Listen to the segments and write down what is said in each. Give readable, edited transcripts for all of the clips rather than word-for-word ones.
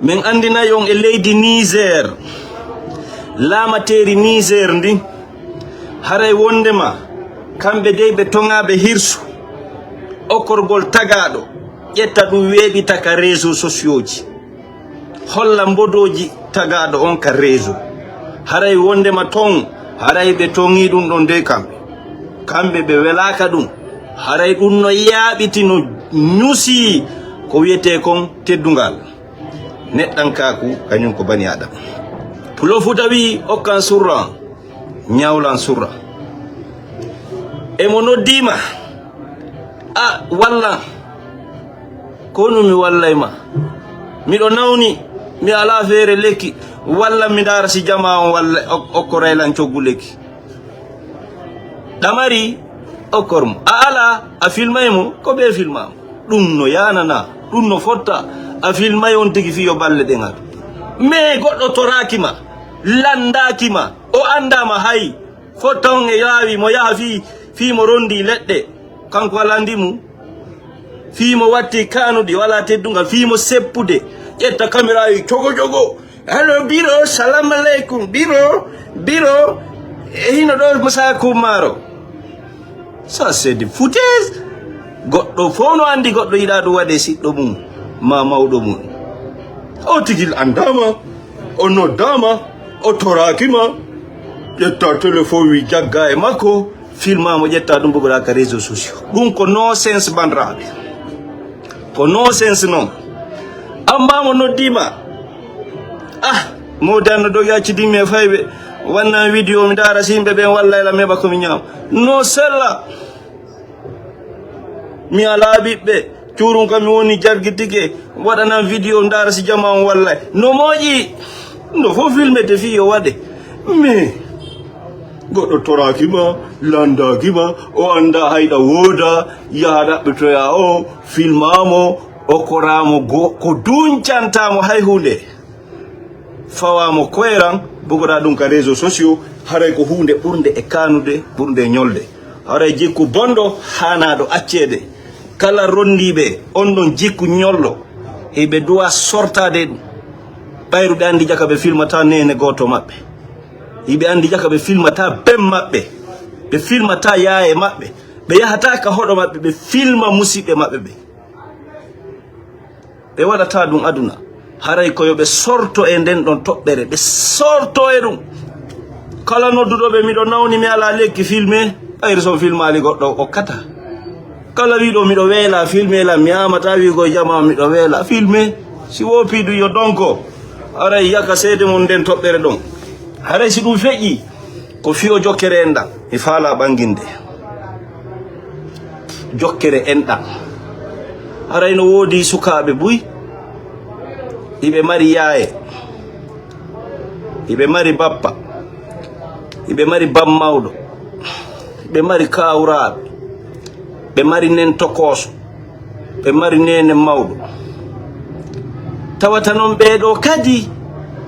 min andina yon e leydi Niger lamateri Niger ndi haray wondema kambe dey be tongabe hirsu okorgol tagado ƴetta ɗum weeɓita ka réseau sociaux ji holla mbodoji tagado on ka réseau haray wondema ton haray be tongi ɗum ɗon de kambe be welaka ɗum haray ɗum no yaaɓiti no ñusi ko wiyete kon teddungal neɗɗankaku kañum ko bani adam pulo futa wi okkan surra ñawlan surra emo noddima walla konu mi wallayma miɗo nawni mi ala feere lekki walla mi dara si jama on walla okko raylan coggu lekki ɗamari okkormo ala a filmaymo ko ɓe filmamo ɗum no yanana ɗum no fotta a filmay on tigi fiyo balle ɗen atu mais goɗɗo torakima landakima o andama hay fotta on e yaawi mo yaha fimo rondi leɗɗe kanko wala ndimu fimo watti kanuɗi wala teddungal fimo seppude ƴetta caméra yi jogo allo biro salam aleykum biro hino ɗo musa kumaro ça c'est du foutaise goɗɗo fof no andi goɗɗo yiɗa ɗum waɗe siɗɗo mum ma mawɗo mum o tigil andama o noddama o torakima ƴetta téléphone wi jagga e makko filmamo ƴetta ɗum bogoɗa ka réseau sociaux ɗum ko nonsense bandiraɓe ko nonsense noon ambamo noddima modanno dogi accidimi e fayɓe wanna vidéo mi dara simɓe ɓen wallayla meɓa komi ñaam no sella mi ala ɓiɓɓe cuurum kam mi woni jarguitike waɗanan vidéo dara si jama on wallay no moƴƴi no fof filmete fi yo waɗe mais goɗɗo torakima landakima o anda hayɗa wooda yaha ɗaɓɓitoya o filmamo o koramo ko duncantamo hay hunde fawamo koyran bogoɗa ɗum ka réseau sociaux haray ko hunde ɓurde e kanude ɓurde ñolde haray jikku bonɗo hanaɗo accede kala rondiɓe on ɗon jikku ñollo eɓe duwa sortade ɗum ɓayruɓe andi jaka ɓe filmata nene goto maɓɓe yiɓe andi jaka ɓe filmata ben maɓɓe ɓe filmata yaaye maɓɓe ɓe yahata ka hoɗo maɓɓe ɓe filma musidɓe maɓɓe ɓe waɗata ɗum aduna haray ko yoɓe sorto e nden ɗon toɓɓere ɓe sorto e ɗum kala nodduɗoɓe miɗo nawni mi ala lekki filme ɓayri son filmali goɗɗo okkata kala wiɗo miɗo weela filme la mi amata wigo jama miɗo weela filme si wopiɗu yo donko aray yaka seede mum nden toɓɓere ɗon haray si ɗum feƴƴi ko fiyo jokkere enɗam mi faala ɓanginde jokkere enɗam haray no woodi sukaɓe buy iɓe mari yaaye iɓe mari bappa iɓe mari bammawɗo ɓe mari kawraɓe ɓe mari nen tokoso ɓe mari nene mawɗo tawata noon ɓeɗo kadi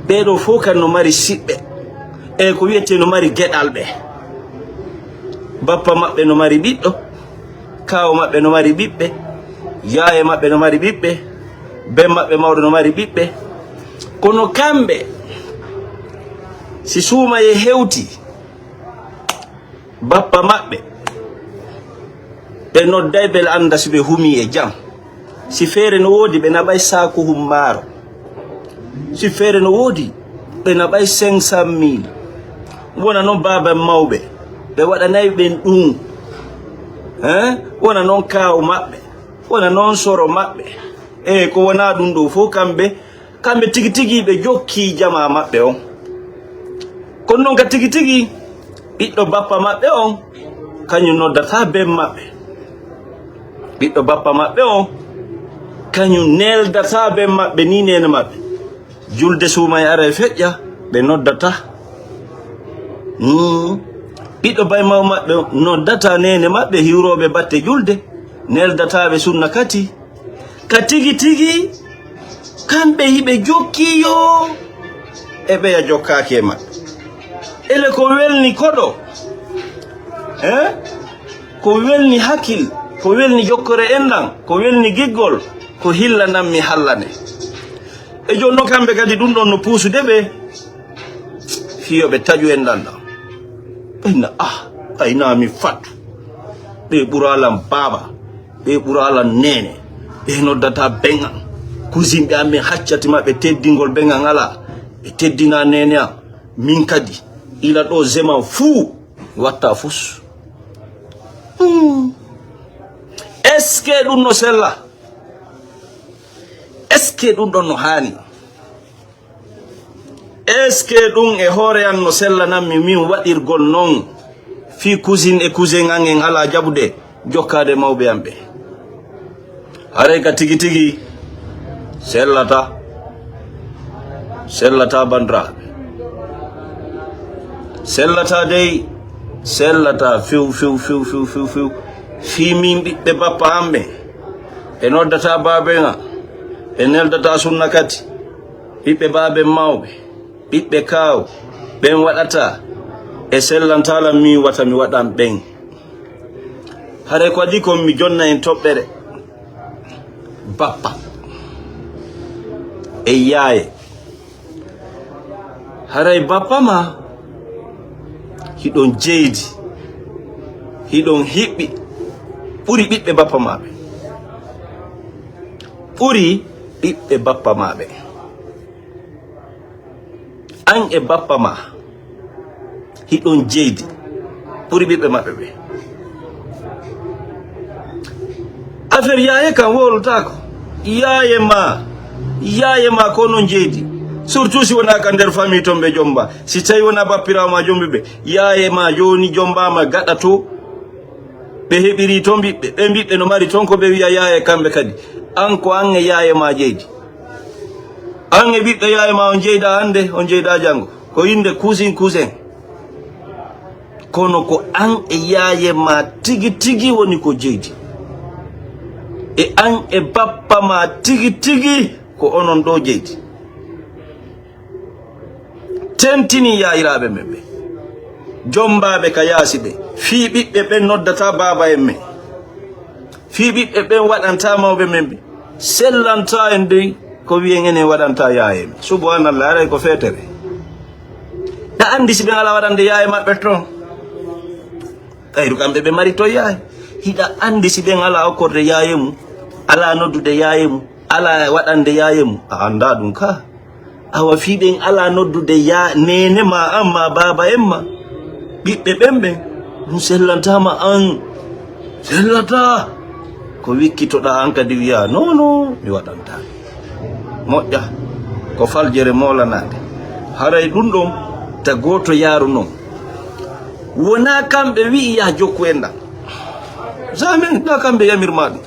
ɓeɗo fof kan no mari siɓɓe e ko wiyete no mari geɗal ɓe bappa maɓɓe no mari ɓiɗɗo kawo maɓɓe no mari ɓiɓɓe yaaye maɓɓe no mari ɓiɓɓe ben maɓɓe mawɗo no mari ɓiɓɓe kono kamɓe si suuma e hewti bappa maɓɓe ɓe nodday bel anda si ɓe humi e jam si feere no woodi ɓe naɓay saku hummaro si feere no woodi ɓe naɓay 500 000 wona noon baban mawɓe ɓe waɗanayi ɓen ɗum wona noon kaw maɓɓe wona noon soro maɓɓe e ko wona ɗum ɗo fof kamɓe tigi tigi ɓe jokki jama maɓɓe on kono noon ka tigi tigi ɓiɗɗo bappa maɓɓe on kañum noddata ben maɓɓe ɓiɗɗo bappa maɓɓe on kañum neldata ben maɓɓe ni nene maɓɓe julde suuma e ara e feƴƴa ɓe noddata ɓiɗɗo baymaw maɓɓe noddata nene maɓɓe hiwroɓe batte julde neldataɓe sunna kati ka tigi tigi kamɓe hiɓe jokkiyo e ɓeya jokkaki e maɓɓe ele ko welni koɗo ko welni hakkil ko welni jokkore enɗam ko welni giggol ko hilla nan mi hallane e jonno kambe kadi dum don no pusude be fiyo be taju en danda ina ayna mi fatu be buralan baba be buralan nene be noddata benga kuzimbe amen haccati mabbe teddingol benga ngala be teddina nene min kadi ila do zema fu watta fus eske dum no sella eske dum don no hani eske dum e hore an no sella nam min wadirgol non fi cousine e cousin angen ala jabude jokkade mawbe ambe are ka tigi tigi sellata bandra sellata dey sellata fiu fi min bibbe bappa ambe e noddata babenga e neldata sunna kati bibbe babe mawbe bibbe kaw ben wadata e sellantala mi wata mi wadam ben hare ko di ko mi jonna en tobbere bappa e yaaye hare bappa ma hidon jeydi hidon hibbi puri bibbe bappa mabe puri bibbe bappa mabe an e bappa ma hidon jeydi puri bibbe mabe be affaire yaaye kan wolutako yaaye ma ko non jeydi surtout si wona ka der famille tombe jomba si tay wona bappira ma jombe be yaaye ma joni jomba ma gadda to be hebiri to bibbe no mari ton ko be wiya yaaye kambe kadi an ko an e yaaye ma jeydi an e bibbe yaaye ma on jeyda hande on jeyda jango ko inde cousin kono ko an e yaaye ma tigi woni ko jeydi e an e bappa ma tigi ko onon do jeydi tentini yairabe membe jombabe ka yasibe fi bibbe ben noddata baba emme fi bibbe ben wadanta mawbe membe sellanta ende ko wiengene wadanta yaaye subhanallah ray ko fetere da andi sibe ala wadande yaaye mabbe ton ayru kambe be mari to yaaye hida andi sibe ala okorde yaaye mu ala noddude yaaye mu ala wadande yaaye mu anda dum ka awa fiben ala noddude ya nene ma amma baba emma bibbe bembe dum sellantama an sellata ko wikkito da an kadi wiya no mi wadanta modja ko faljere molanade haray dum dum ta goto yaru non wona kambe wi ya jokku enda zaman da kambe yamir madu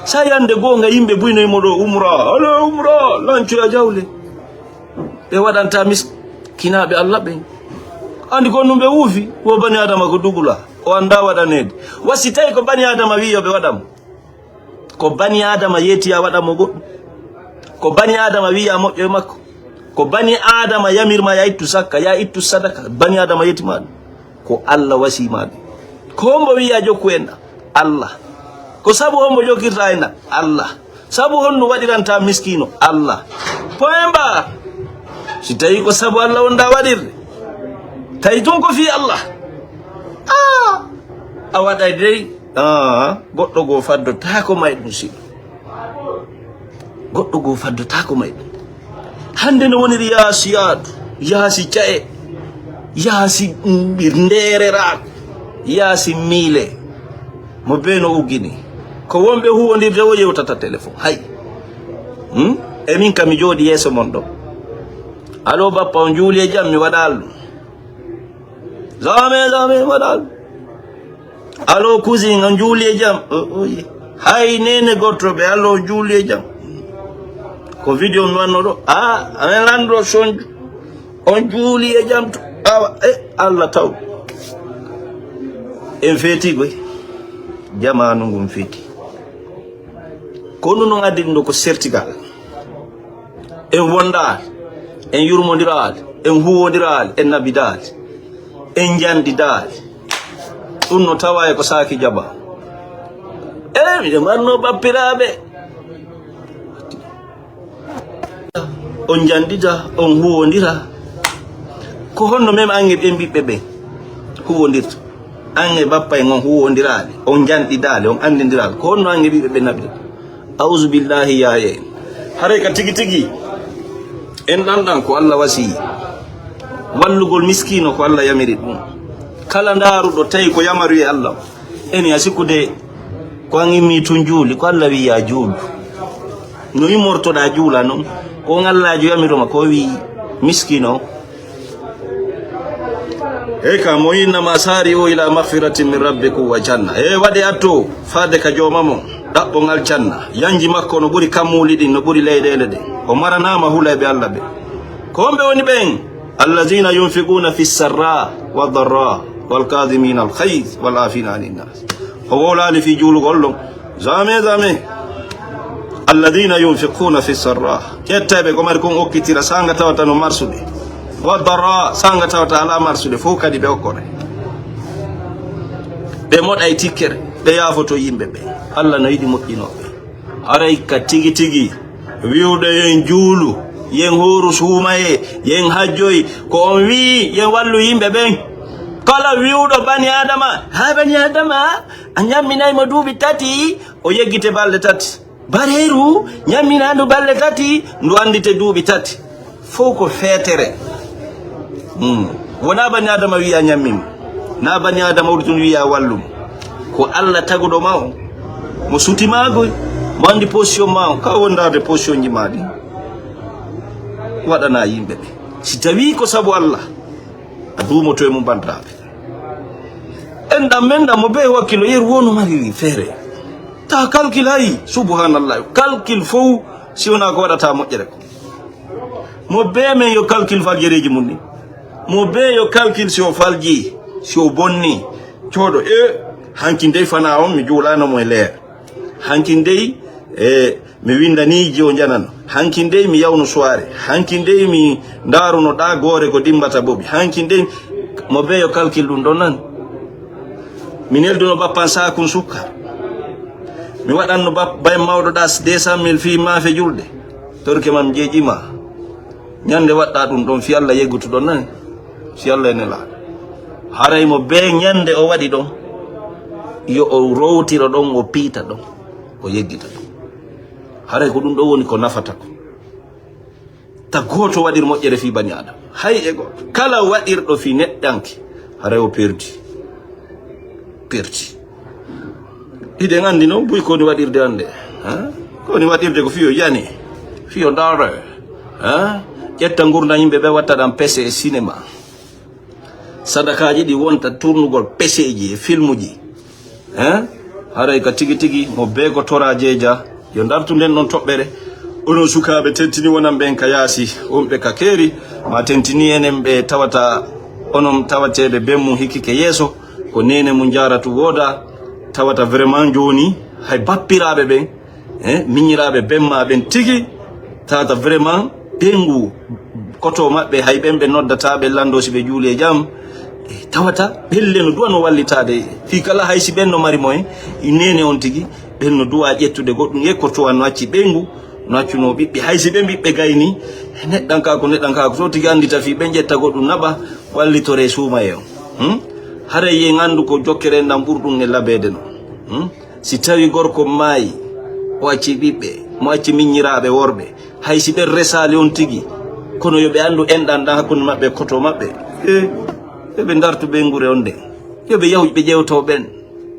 sayande gonga yimbe buyno modo umra ala umra lancu ya jawle be wadanta miskinabe Allah be andi ko numbe wufi wo bani adama ko dugula o anda wadanede wasitay ko bani adama wiyo be wadam ko bani adama yeti ya wadamo goddo ko bani adama wiya mojjo makko ko bani adama yamirma ya ittu sakka ya ittu sadaka bani adama yeti ma ko Allah wasi ma ko mbo wiya jokku enda Allah ko sabu hombo jokirta enda Allah sabu honno wadiranta miskino Allah poemba si tawi ko sabu Allah wonda wadirde tawi ton ko fi Allah a waɗay dey goɗɗo go faddotako mayɗum siɗo goɗɗo go faddotako mayɗum hande no woniri yaasi yaadu yaasi cae yaasi ndererako yaasi miile mo beno uggini ko wonɓe huwondirde o yewtata téléphone hay e min kam mi jooɗi yeeso mon ɗo allo bappa on juuli e jam mi waɗal ɗum zame waɗal allo cousine on juuli e jam oye hay nene gottoɓe allo on juuli e jam ko vidéo mi wanno ɗo amen lanndo sonju on juuli e jam to awa Allah taw en feeti goy jamanu ngum feeti kono non addi ndo ko certigal en wondal en yurmodiral en huwodiral en nabidal en jandidal ɗum no tawa e ko saaki jaba miɗe manno bappiraɓe on jandita on huwondira ko honno mem ange ɓe mbiɓɓe ɓe huwondirta ange bappa en on huwondiraade on janɗidaale on andindiraale ko honno ange ɓiɓɓe ɓe naɓde auzu billahi yaye en haray ka tigi tigi en ɗanɗan ko Allah wasi wallugol miskino ko Allah yamiri ɗum kala ndaaruɗo tawi ko yamaru e Allah eni a sikkude ko an immi tun juuli ko Allah wi ya juulu no immortoɗa juula noon ko ngallajo yamiroma ko wi miskino e ka mo innama sari o ila mahfiratin min rabbikum wa janna e waɗe atto faade ka joomamo ɗaɓɓongal janna yanji makko no ɓuri kammuli ɗin no ɓuri leyɗele ɗen o maranama hulayɓe Allah ɓe ko wonɓe woni ɓen allazina yunfiquna fi sarra wa darra wal kadimina al khayz wal afina anin nas o wolali fi juulugol ɗon jamais alladina yunfiquna fi sarra kettaɓe ko mari kon okkitira sanga tawata no marsude wa darra sanga tawata ala marsude fof kadi ɓe okkore ɓe moɗay tikkere ɓe yaafoto yimɓe ɓe Allah no yiɗi moƴƴinoɓe haray ka tigi tigi wiwɗo yen juulu yen horu suumaye yen hajjoy ko on wi yen wallu yimɓe ɓen kala wiwɗo bani adama ha bani adama a ñamminaymo duuɓi tati o yeggite balɗe tati bareru ñamminandu balɗe tati ndu andite duuɓi tati fof ko feetere wona bani adama wiya ñammimo na bani adama wurtun wiya wallum ko Allah taguɗo ma o mo sutimagoy mo andi position ma o ka wondade position ji maɗi waɗana yimɓe ɓe si tawi ko sabu Allah a duumoto e mum bandaɓe en ɗam men ɗam mo be wakkilo yeru wonu mari feere ta calcul hay subhanallah calcul fof si wona ko waɗata moƴƴere ko mo be men yo calcul faljereji mum ni mo be yo calcul si o falji si o bonni coɗo hanki ndey fana on mi juulanomo e leer hanki ndey mi windaniji o janano hanki ndey mi yawno soire hanki ndey mi ndaruno ɗa goore ko dimbata boɓi hanki ndey mo be yo calcul ɗum ɗon nan mi nelduno bappan sakun sukkar mi waɗanno bay mawɗo ɗa 200 000 fi maafe julde torke mam jeeƴima ñande waɗɗa ɗum ɗon fi Allah yeggutuɗon nani si Allah ene laaɗo haray mo be ñande o waɗi ɗon yo o rowtiro ɗon o piita ɗon o yeggita ɗon haray ko ɗum ɗo woni ko nafata ko ta goto waɗir moƴƴere fi bani adam hay e goto kala waɗirɗo fi neɗɗanke haray o perdi hiɗen andi noon buy koni waɗirde ande koni waɗirde ko fiyo yani fiyo dare ƴetta gurda yimɓe ɓe watta ɗan pese e cinéma sadakaji ɗi wonta tournugol peseji e film ji haray ka tigi tigi mo be ko tora jeeja yo dartu nden ɗon toɓɓere onon sukaɓe tentini wonan ɓen ka yaasi wonɓe ka keeri ma tentini enen ɓe tawata onon tawateɓe bemmum hikkike yeeso ko nene mum jaratu woda tawata vraiment joni hay bappiraɓe ɓen miñiraɓe bemma ɓen tigi tawata vraiment ɓengu koto maɓɓe hay ɓen ɓe noddataɓe lando si ɓe juuli e jaam tawata ɓelle no duwa no wallitade fi kala hay si ɓen no mari moyen nene on tigi ɓen no duwa ƴettude goɗɗum ekkotowan no acci ɓengu no accuno ɓiɓɓe hay si ɓe ɓiɓɓe gayni neɗɗan ka ko so tigi andita fi ɓen ƴetta goɗɗum naɓa wallitore suuma e on haray yen andu ko jokkere ɗam ɓurɗum e labede no si tawi gorko maayi o acci ɓiɓɓe mo acci miññiraɓe worɓe hay si ɓen resali on tigi kono yoɓe andu enɗan ɗan hakkude maɓɓe koto maɓɓe yoɓe dartu ɓengure on nden yoɓe yahu ɓe ƴewto ɓen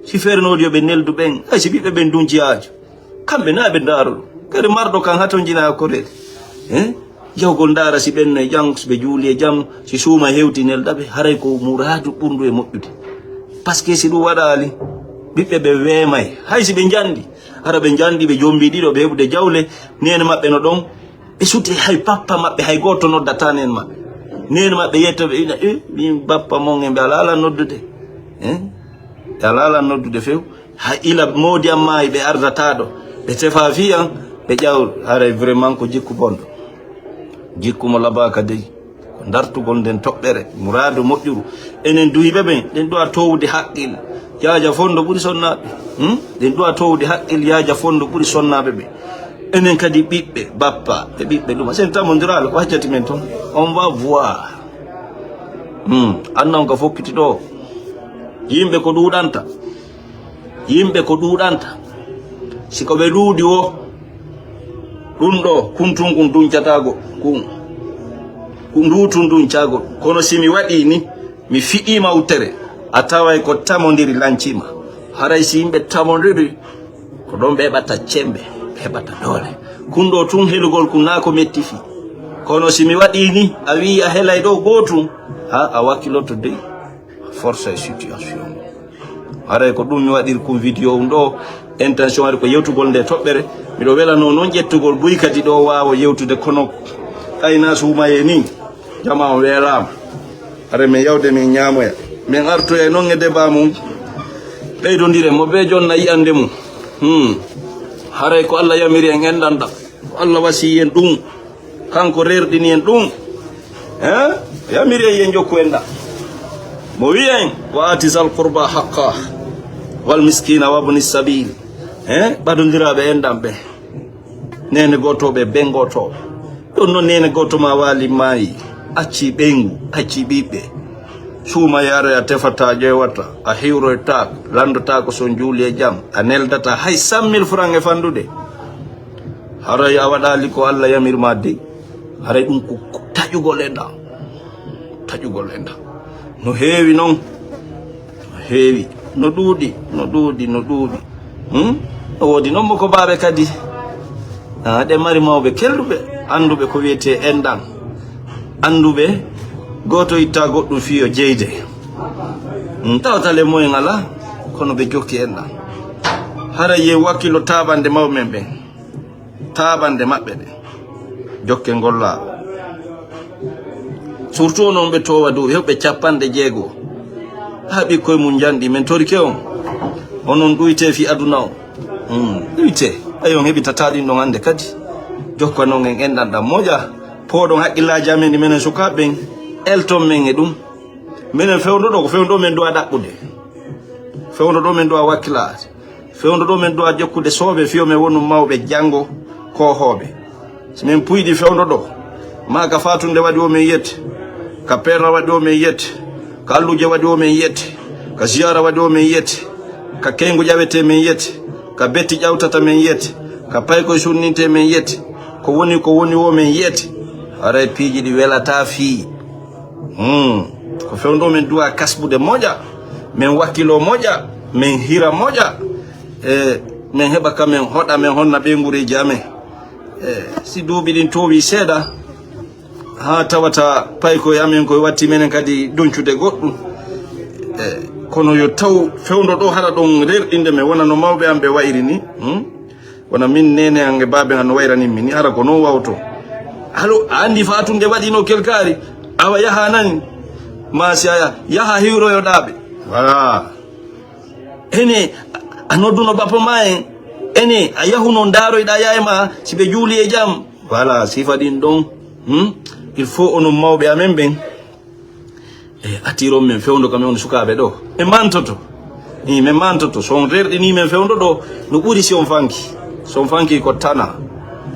si feernode yoɓe neldu ɓen hay si ɓiɓɓe ɓen dunciyajo kamɓe na ɓe ndaruɗo kadi marɗo kan hato jina korede yawgol dara si ɓen e jang ɓe juuli e jaam si suuma hewti nelɗaɓe haray ko muradu ɓurndu e moƴƴude par ce que si ɗum waɗali ɓiɓɓe ɓe weemay hay si ɓe jandi hara ɓe jandi ɓe jombi ɗiɗo ɓe heɓude jawle nene maɓɓe no ɗon ɓe suti hay bappa maɓɓe hay goto noddata nen maɓɓe nene maɓɓe yettoɓe ina min bappa mon e ɓe ala ala noddude ɓe ala ala noddude few ha ila moodi am maayi ɓe ardataɗo ɓe tefa fiyan ɓe ƴaw haray vraiment ko jikku bonɗo jikku mo labaka dey ko dartugol nden toɓɓere muradu moƴƴuru enen duhiɓe ɓen ɗen ɗuwa towde haqqil yaaja fondo ɓuuri sonnaɓe ɗen ɗuwa towde haqqil yaaja fondo ɓuuri sonnaɓe ɓe enen kadi bibbe bappa e bibbe duma sen tamondiral ko haccati men ton on va voir annon ko fokkiti do yimbe ko duudanta siko be duudi o dum do kuntungun duncatago kun ndutun duncago kono simi wadi ni mi fi'ima utere ataway ko tamondiri lancima haray si yimbe tamondiri ko don be bata cembe hebata dole kundo tun helugol kunako mettifi kono simi wadi ni a wi a helay do gotum a wakiloto de force situation haray ko dum mi wadir kum video ndo intention ari ko yewtugol nde tobbere mi do wela non jettugol buykati do waawo yewtude kono ayna suumaye ni jama welam are me yawde mi nyaamoya min arto e non e deba mum beydo ndire mo be jonna yiyande mum haray ko Allah yamiri en endanda Allah wasi en dum kanko rerdini en dum yamiri en jokku enda mo wiyen wa atizal qurba haqqa wal miskina wa ibn sabil badondirabe endambe nene gotobe bengoto don non nene goto ma wali mai acci bengu acci bibe suma yare ya tefata jewata a hero tak landata ko son julie jam anel data hay 100,000 francs e fandude haray awadali ko Allah yamir madde haray dum ko tajugo lenda no heewi non heewi no duudi wodi non mo ko baabe kadi de mari mawbe keldube andube ko wiete endan andube goto itta goddum fiyo jeyde tawtale moy ngala kono be jokki endan hara ye wakilo tabande mawmen be tabande mabbe de jokke golla surtout non be to wadu hewbe cappande jeego habi koy mun jandi men torike on onon duite fi aduna o duite ayon hebi tatadi no ande kadi jokko non en endanda moja podon hakkilaaji amen menen sukaben elton men e dum menen fewndo do ko fewndo men do adabbude fewndo do men do wakkilaaji fewndo do men do jokkude soobe fiyo me wonu mawbe jango ko hobe men puydi fewndo do maga fatunde wadi o men yette ka perna wadi o men yette ka alluje wadi o men yette ka ziyara wadi o men yette ka kengu jawete men yette ka betti jawtata men yette ka payko sunninte men yette ko woni wo men yette aray piiji di welata fi ko fewndo men duwa kasbude moja men wakilo moja men hira moja men heba kamen hoda men honna be ngure jame si dubi din towi seda ha tawata payko yamen ko watti menen kadi doncude goddum kono yo taw fewndo do hara don rerdinde me wona no mawbe ambe wayri ni wona min nene ange babe no wayrani min hara ko no wawto halo andi fatunde wadi no kelkari awa yaha nan ma siya yaha hiro yo dabe wala ene anoduno bapo mae ene ayahu non daro ida yayma sibe juli e jam wala sifa din don il faut on mawbe amen ben atiro men fewndo kam on sukabe do e mantoto ni men mantoto son rerdi ni men fewndo do no buri si on fanki ko tana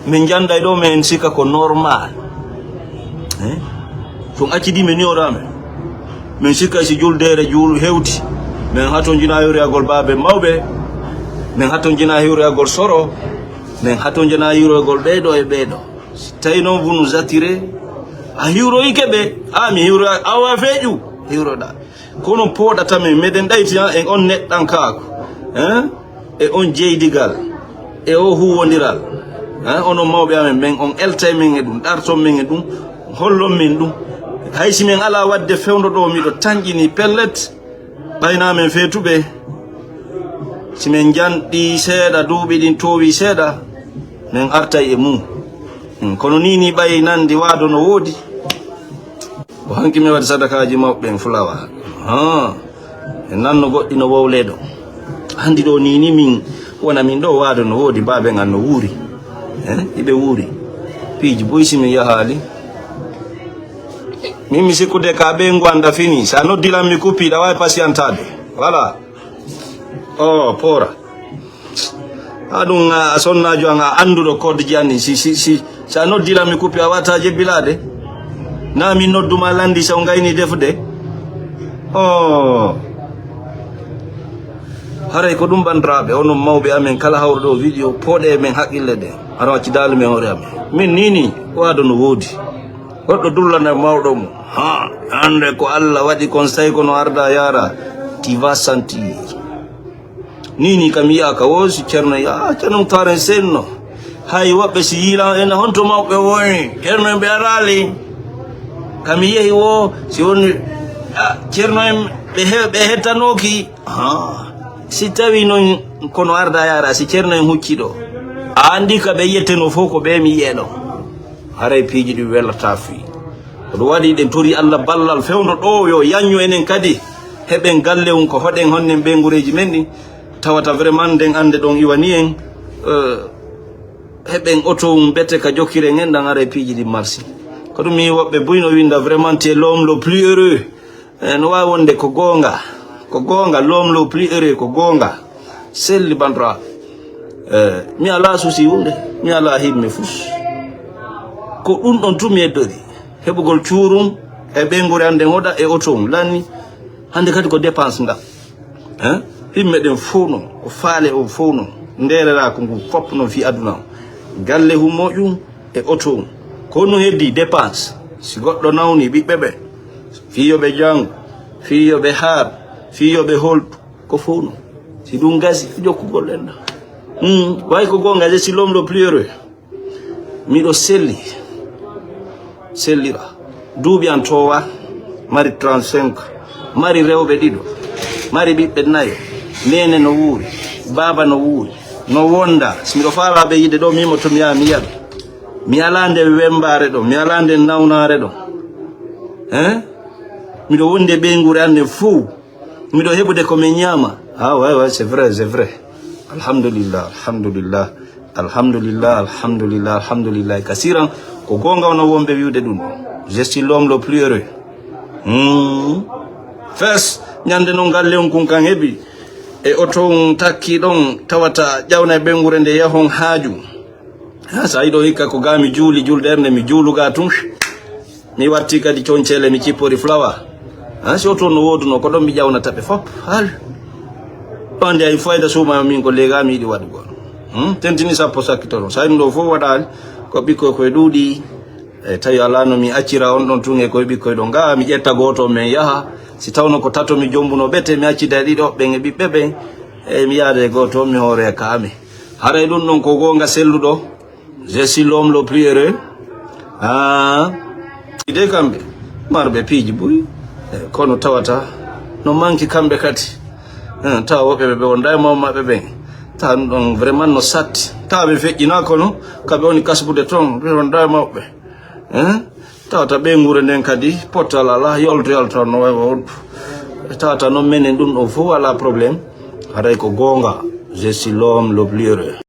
men janda do men sika ko normal fon acidi men yorame men sika si juldere jul hewti men haton jina yori agol babe mawbe men haton jina yori agol soro men haton jina yori agol bedo e bedo tay non vous nous attirez a hiro ikebe mi hiro awa feju hiro da kono poda tame meden dayti en on neddan kaako e on jeydigal e o huwondiral ono mawbe amen men on eltay men e dum darto men e dum hollo men dum haysi men ala wadde fewndo do mi do tanjini pellet bayna men fetube si men jandi seeda duubi din towi seeda men arta e mum kono nini bay nandi wado no wodi o hanki me wadi sadakaaji mawbe fulawa nanno goddi no wowledo handi do nini min wona min do wado no wodi babe ngan no wuri ibe wuri piji boysi mi yahali mimi sikude ka be ngwanda fini sa no dilam mi kupi da way patientade voilà pora adun sonna jo nga andudo code janni si sa noddila mi kupi awata jebbilade na mi nodduma landi so ngayni defude haray ko dum bandrabe ono mawbe amen kala hawrdo video pode men haqqille de ara wacci dal men hore amen min nini wado no wodi goddo dullana mawdo mo ande ko Allah wadi conseil ko no arda yara ti va sentir nini kam yaka wosi cerno ya cerno taren senno hay wabbe si yila en honto mawbe woni cerno be arali kam yehi wo si woni cerno be hetanoki si tawi non kono arda yara si cerno en huccido andi ka be yetteno foko be mi yeno haray piiji di welata fi do wadi den tori Allah ballal fewno do yo yanyo enen kadi heben galle on ko hoden honnen be ngureji menni tawata vraiment den ande don iwani en heben auto bete ka jokire ngenda ngare piiji di marsi ko dum mi wobbe buyno winda vraiment te l'homme le plus heureux no wa wonde ko gonga l'homme le plus heureux ko gonga selli bandra mi ala susi wonde mi ala himme fus ko dum don tumi eddodi hebugol cuurum e be ngure ande hoda e auto lanni hande kadi ko dépense nga himme den fowno o faale o fowno nderera ko ngu fop no fi aduna galle humojum e auto ko no heddi dépense si goddo nawni bibbebe fiyobe jang fiyobe har fiyobe holtu ko fowno si dum gasi jokkugol lenda way ko gonga je si l'homme le plus heureux mi do sellira duubi an towa mari 35 mari rewbe dido mari bibbe nayo nene no wuuri baba no wuuri no wonda mi do faala be yide do mimo to mi yabe mi alande wembare do mi alande nawnare do mi do wonde be ngure ande fu mi do hebude ko me nyama ouais c'est vrai alhamdulillah kasiran ko gonga wono wombe wiude dum je suis l'homme le plus heureux fes nyande no galle on kun kan hebi e oto takki don tawata jawna be ngure nde yahon haaju sa ido hikka ko gami julderne mi juluga tun mi watti kadi concele mi cipori flower so to no woduno ko don mi jawna tabe fop hal bande ay fayda suma min ko legami di wadgo tentini sappo sakkitoro sa ndo fo wadal ko bikko ko dudi tawi alano mi accira on don tunge ko bikko do nga mi jetta goto men yaha si tawno ko tato mi jombuno bete mi accida dido be ngi bibbe mi yaade goto mi hore kaame haray dun non ko gonga selludo je suis l'homme le plus heureux ide kambe marbe piiji buri kono tawata no manki kambe kati taw wobe be wonda mabbe be ta don vraiment no satti ta be fejjina kono kabe woni kasbude ton be wonda mabbe tawata be ngure nden kadi potala la yolto no way tawata no menen dum o fu wala problème haray ko gonga je suis l'homme le plus heureux